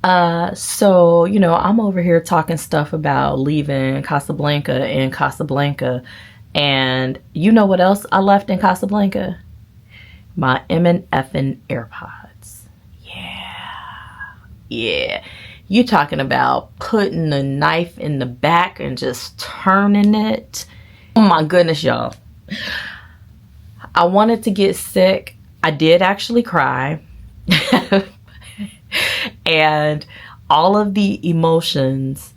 So, I'm over here talking stuff about leaving Casablanca in Casablanca. And you know what else I left in Casablanca? My effing AirPods. Yeah. You talking about putting the knife in the back and just turning it. Oh my goodness, y'all. I wanted to get sick. I did actually cry. And all of the emotions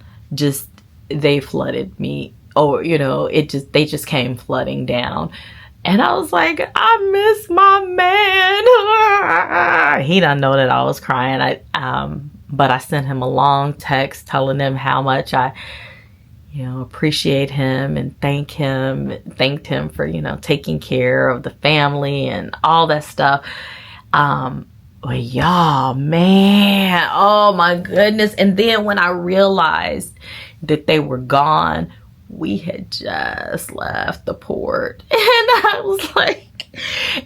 they flooded me. Or, they just came flooding down. And I was like, I miss my man. He didn't know that I was crying. But I sent him a long text telling him how much I, appreciate him and thanked him for, taking care of the family and all that stuff. But y'all, man, oh my goodness. And then when I realized that they were gone, we had just left the port. And I was like,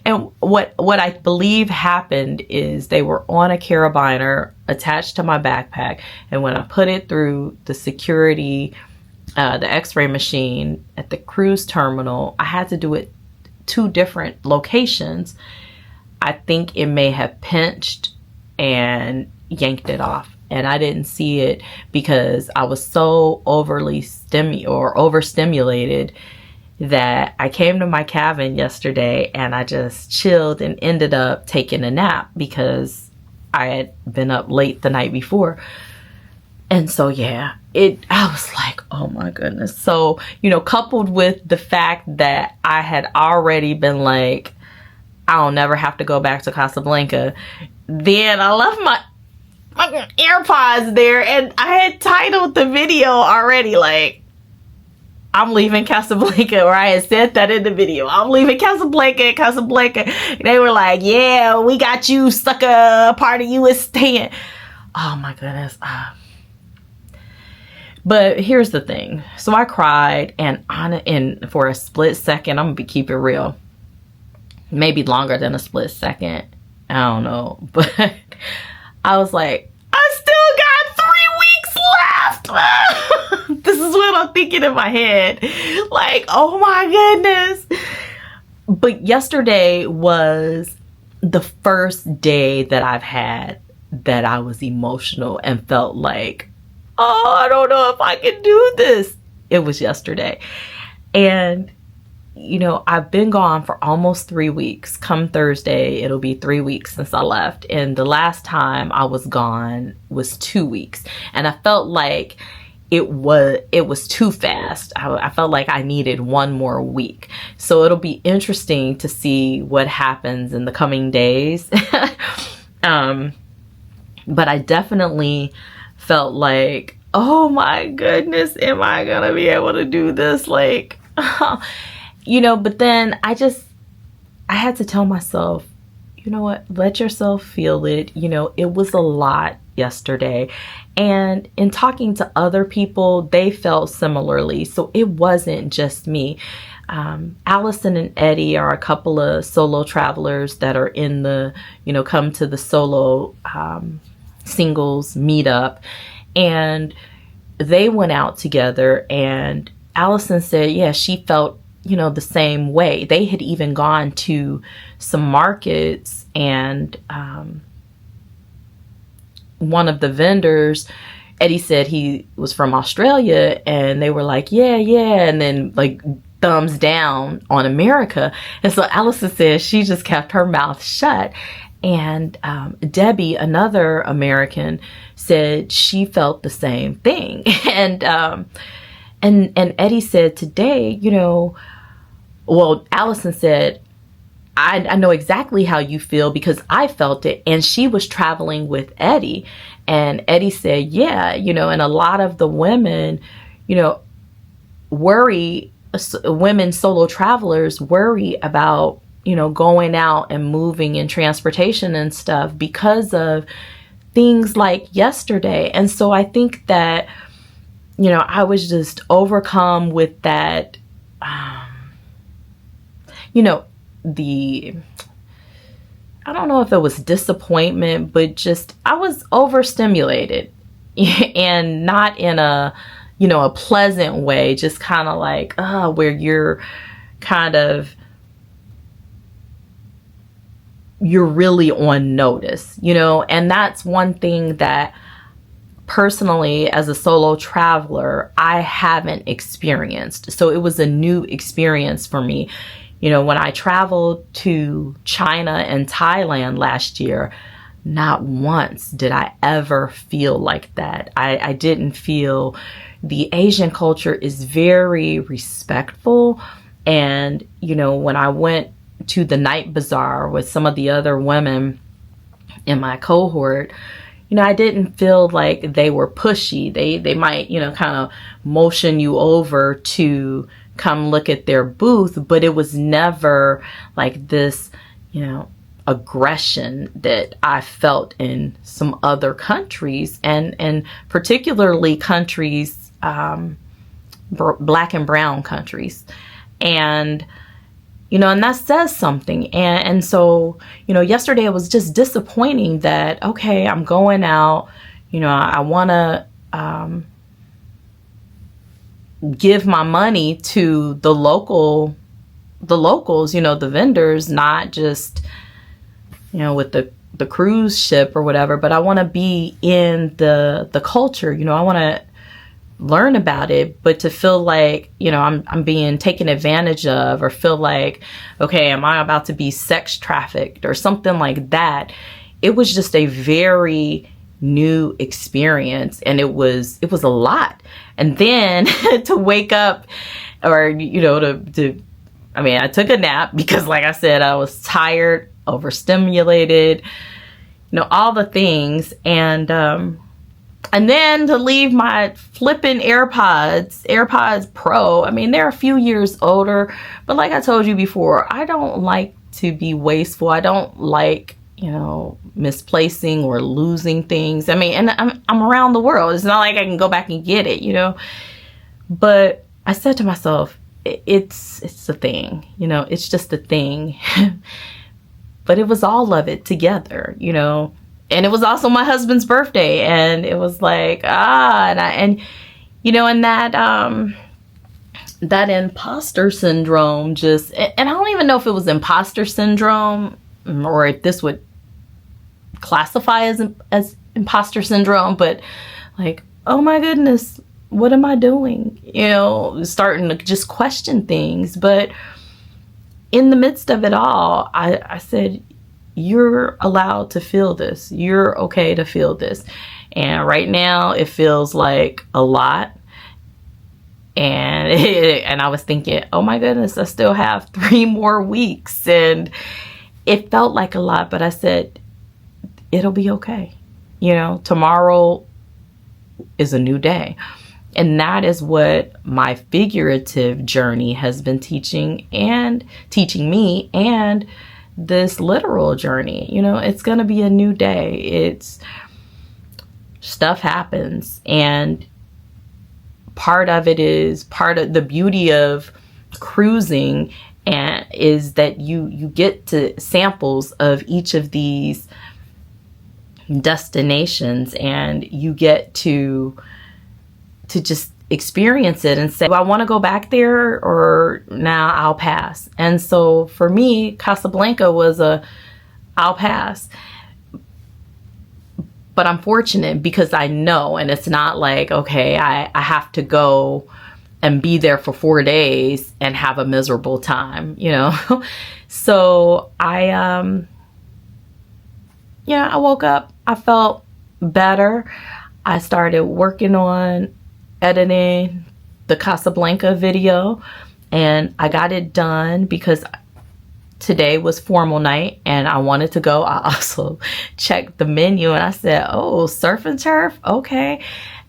and what I believe happened is they were on a carabiner attached to my backpack. And when I put it through the security, the x-ray machine at the cruise terminal, I had to do it 2 different locations. I think it may have pinched and yanked it off. And I didn't see it because I was so overstimulated that I came to my cabin yesterday and I just chilled and ended up taking a nap because I had been up late the night before. And so, I was like, oh my goodness. So, coupled with the fact that I had already been like, I'll never have to go back to Casablanca. Then I left my AirPods there, and I had titled the video already, like, I'm leaving Casablanca, or I had said that in the video. I'm leaving Casablanca. They were like, yeah, we got you, sucker. Part of you is staying. Oh my goodness. But here's the thing. So I cried, and for a split second, I'm gonna keep it real. Maybe longer than a split second. I don't know. But I was like, I still got 3 weeks left. This is what I'm thinking in my head. Like, oh my goodness. But yesterday was the first day that I've had that I was emotional and felt like, oh, I don't know if I can do this. It was yesterday. And I've been gone for almost 3 weeks. Come Thursday, it'll be 3 weeks since I left. And the last time I was gone was 2 weeks. And I felt like it was too fast. I felt like I needed 1 more week. So it'll be interesting to see what happens in the coming days. But I definitely felt like, oh my goodness, am I gonna be able to do this? Like, but then I had to tell myself, you know what, let yourself feel it. It was a lot yesterday. And in talking to other people, they felt similarly. So it wasn't just me. Allyson and Eddie are a couple of solo travelers that are in the, come to the solo singles meetup. And they went out together, and Allyson said, yeah, she felt the same way. They had even gone to some markets, and one of the vendors, Eddie said he was from Australia, and they were like, yeah, and then like thumbs down on America. And so Allyson said she just kept her mouth shut. And Debbie, another American, said she felt the same thing. And Eddie said today, well, Allyson said, I know exactly how you feel because I felt it. And she was traveling with Eddie. And Eddie said, yeah, and a lot of the women, worry, women solo travelers worry about, going out and moving in transportation and stuff because of things like yesterday. And so I think that, I was just overcome with that, I don't know if it was disappointment, but just I was overstimulated and not in a, you know, a pleasant way, just kind of like, where you're kind of, you're really on notice, you know. And that's one thing that personally, as a solo traveler, I haven't experienced. So it was a new experience for me. You know, when I traveled to China and Thailand last year, not once did I ever feel like that. I didn't feel, the Asian culture is very respectful. And, you know, when I went to the night bazaar with some of the other women in my cohort, you know, I didn't feel like they were pushy. They might, you know, kind of motion you over to come look at their booth, but it was never like this, you know, aggression that I felt in some other countries, and particularly countries, black and brown countries. And, you know, and that says something. And so, you know, yesterday it was just disappointing that, okay, I'm going out, you know, I want to give my money to the locals, you know, the vendors, not just, you know, with the cruise ship or whatever, but I want to be in the culture, you know, I want to learn about it, but to feel like, you know, I'm being taken advantage of, or feel like, okay, am I about to be sex trafficked or something like that? It was just a very new experience, and it was a lot. And then to wake up, or, you know, I mean, I took a nap because, like I said, I was tired, overstimulated, you know, all the things. And then to leave my flipping AirPods Pro. I mean, they're a few years older, but like I told you before, I don't like to be wasteful. I don't like, you know, misplacing or losing things. I mean, and I'm around the world. It's not like I can go back and get it, you know. But I said to myself, it's a thing, you know, it's just a thing. But it was all of it together, you know. And it was also my husband's birthday, and it was like, and you know, and that imposter syndrome just, and I don't even know if it was imposter syndrome or if this would classify as imposter syndrome, but like, oh my goodness, what am I doing? You know, starting to just question things. But in the midst of it all, I said, you're allowed to feel this. You're okay to feel this. And right now it feels like a lot. And I was thinking, oh my goodness, I still have 3 more weeks. And it felt like a lot, but I said, it'll be okay. You know, tomorrow is a new day. And that is what my figurative journey has been teaching me, and this literal journey. You know, it's going to be a new day. Stuff happens, and part of the beauty of cruising and is that you get to samples of each of these destinations, and you get to just experience it and say, well, I want to go back there, or now I'll pass. And so for me, Casablanca was I'll pass. But I'm fortunate because I know, and it's not like, okay, I have to go and be there for 4 days and have a miserable time, you know? So I woke up, I felt better. I started working on editing the Casablanca video, and I got it done because today was formal night and I wanted to go. I also checked the menu and I said, oh, surf and turf, okay.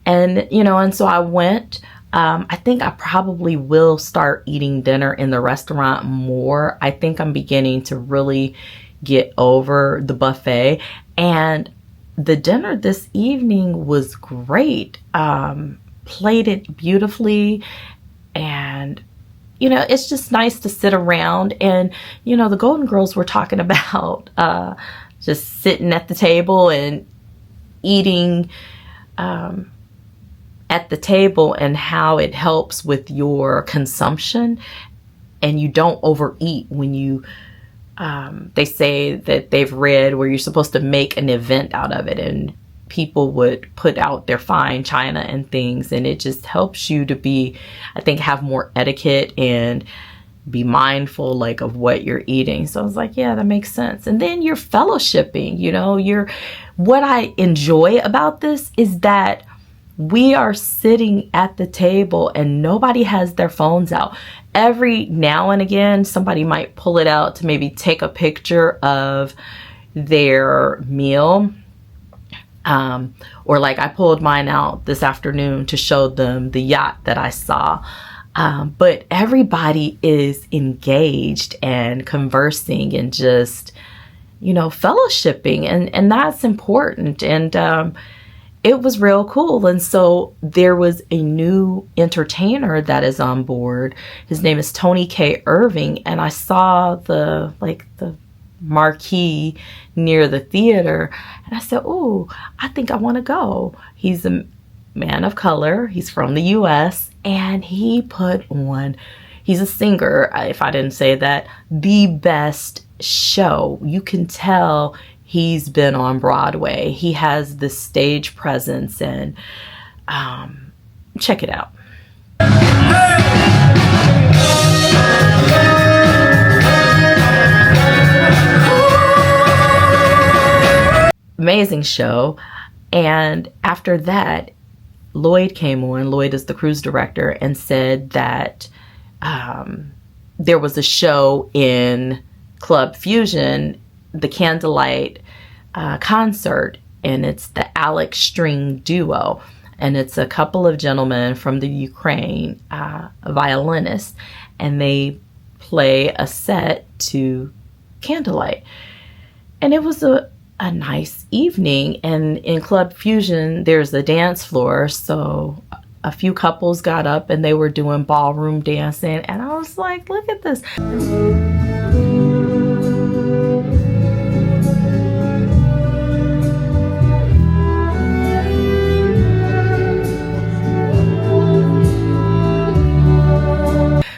And you know, and so I went. I think I probably will start eating dinner in the restaurant more. I think I'm beginning to really get over the buffet, and the dinner this evening was great. Plated beautifully, and you know, it's just nice to sit around. And, you know, the Golden Girls were talking about just sitting at the table and eating at the table and how it helps with your consumption, and you don't overeat when you they say that they've read where you're supposed to make an event out of it, and people would put out their fine china and things, and it just helps you to be, I think, have more etiquette and be mindful like of what you're eating. So I was like, yeah, that makes sense. And then you're fellowshipping, you know, what I enjoy about this is that we are sitting at the table and nobody has their phones out. Every now and again, somebody might pull it out to maybe take a picture of their meal. Or like I pulled mine out this afternoon to show them the yacht that I saw. But everybody is engaged and conversing and just, you know, fellowshipping, and that's important. And it was real cool. And so there was a new entertainer that is on board. His name is Tony K. Irving, and I saw the marquee near the theater, and I said, oh, I think I want to go. He's a man of color. He's from the US, and he put on, he's a singer, if I didn't say that, the best show. You can tell he's been on Broadway. He has the stage presence, and check it out. Amazing show. And after that, Lloyd came on. Lloyd is the cruise director, and said that there was a show in Club Fusion, the Candlelight concert, and it's the Alex String Duo, and it's a couple of gentlemen from the Ukraine, a violinist, and they play a set to Candlelight. And it was a nice evening. And in Club Fusion, there's a dance floor, so a few couples got up and they were doing ballroom dancing, and I was like, look at this.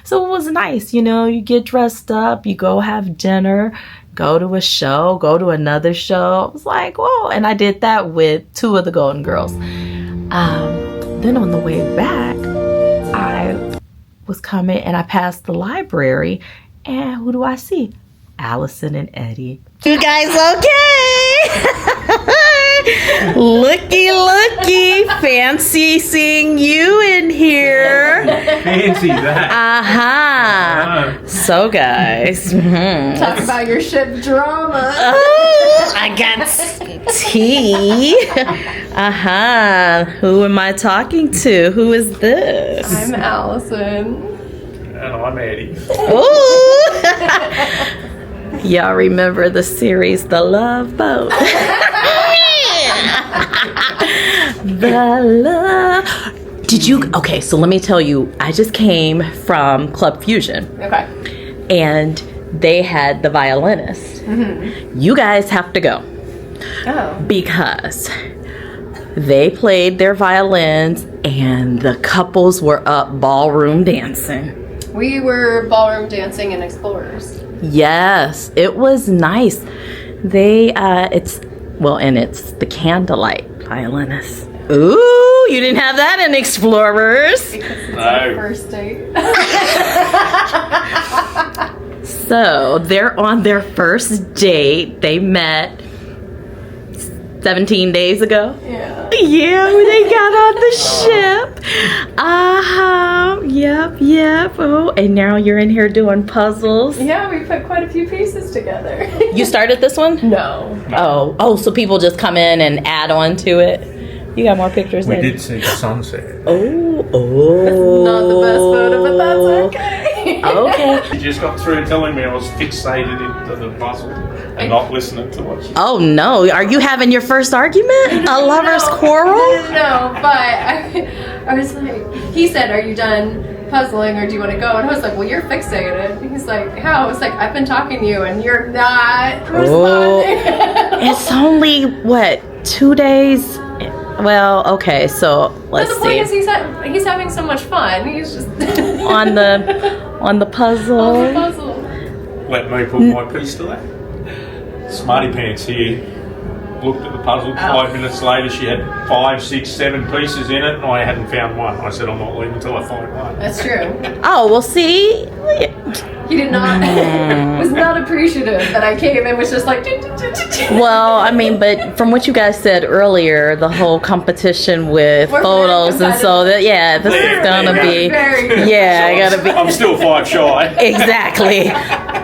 So it was nice, you know, you get dressed up, you go have dinner, go to a show, go to another show. I was like, whoa. And I did that with two of the Golden Girls. Then on the way back, I was coming and I passed the library, and who do I see? Allyson and Eddie. You guys okay? Looky, fancy seeing you in here. Fancy that. So guys, talk about your ship drama. Oh, I got tea. Who am I talking to? Who is this? I'm Allyson. And I'm Eddie. Ooh. Y'all remember the series The Love Boat? The love. Did you? Okay, so let me tell you, I just came from Club Fusion. Okay. And they had the violinist. Mm-hmm. You guys have to go. Oh. Because they played their violins and the couples were up ballroom dancing. We were ballroom dancing in Explorers. Yes, it was nice. It's the Candlelight violinist. Ooh, you didn't have that in Explorers. Because it's our first date. So they're on their first date. They met 17 days ago. Yeah. Yeah, when they got on the ship. Yep. Oh, and now you're in here doing puzzles. Yeah, we put quite a few pieces together. You started this one? No. Oh, so people just come in and add on to it? You got more pictures We in? did see the sunset. Oh. It's not the best photo, but that's okay. Okay. You just got through telling me I was fixated into the puzzle and not listening to what you said. Oh no, are you having your first argument? A lover's quarrel? No, but I was like, he said, are you done puzzling, or do you want to go? And I was like, well, you're fixated. And he's like, how? I was like, I've been talking to you and you're not responding. It's only, what, 2 days? Well, okay, so let's see. The point is he's having so much fun. He's just on the puzzle. on the puzzle. Let me put my piece to that. Smarty Pants here looked at the puzzle. 5 minutes later, she had 5, 6, 7 pieces in it, and I hadn't found one. I said, I'm not leaving until I find one. That's true. Oh, well, see? He did not, was not appreciative that I came and was just like, Well, I mean, but from what you guys said earlier, the whole competition with We're photos, very and so that, yeah, this is gonna be, yeah, I gotta be. I'm still 5 shy. Exactly.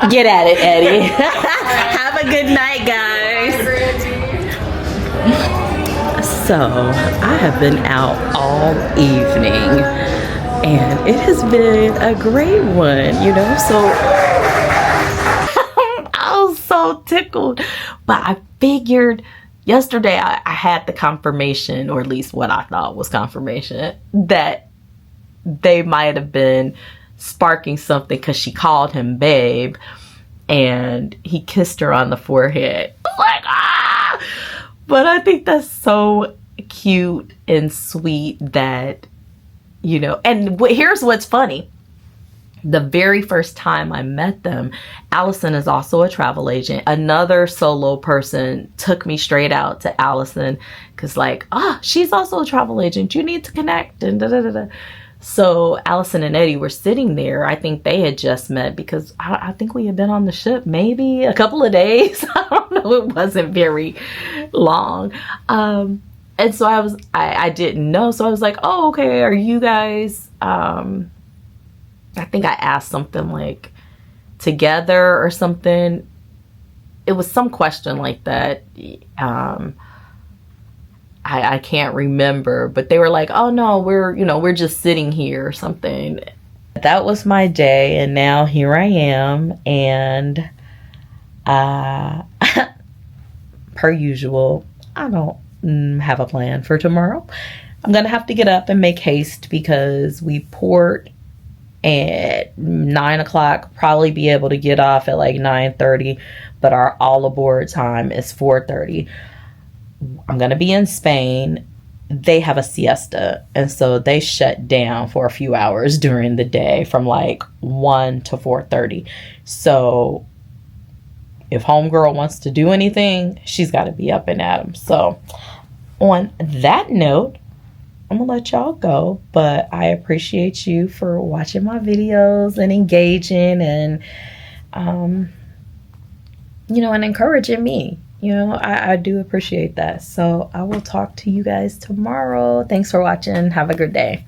Get at it, Eddie. Have a good night, guys. So, I have been out all evening, and it has been a great one, you know, so I was so tickled. But I figured yesterday I had the confirmation, or at least what I thought was confirmation, that they might have been sparking something because she called him babe and he kissed her on the forehead. I was like, ah! But I think that's so cute and sweet that, you know, and here's what's funny. The very first time I met them, Allyson is also a travel agent. Another solo person took me straight out to Allyson because like, she's also a travel agent. You need to connect and da-da-da-da. So Allyson and Eddie were sitting there. I think they had just met because I think we had been on the ship maybe a couple of days. I don't know. It wasn't very long. And so I didn't know. So I was like, oh, okay. Are you guys, I think I asked something like together or something. It was some question like that. I can't remember, but they were like, oh no, we're just sitting here or something. That was my day, and now here I am, and per usual, I don't have a plan for tomorrow. I'm gonna have to get up and make haste because we port at 9 o'clock, probably be able to get off at like 9:30, but our all aboard time is 4:30. I'm going to be in Spain. They have a siesta, and so they shut down for a few hours during the day from like 1 to 4:30. So if homegirl wants to do anything, she's got to be up and at 'em. So on that note, I'm going to let y'all go, but I appreciate you for watching my videos and engaging and, you know, and encouraging me. You know, I do appreciate that. So I will talk to you guys tomorrow. Thanks for watching. Have a good day.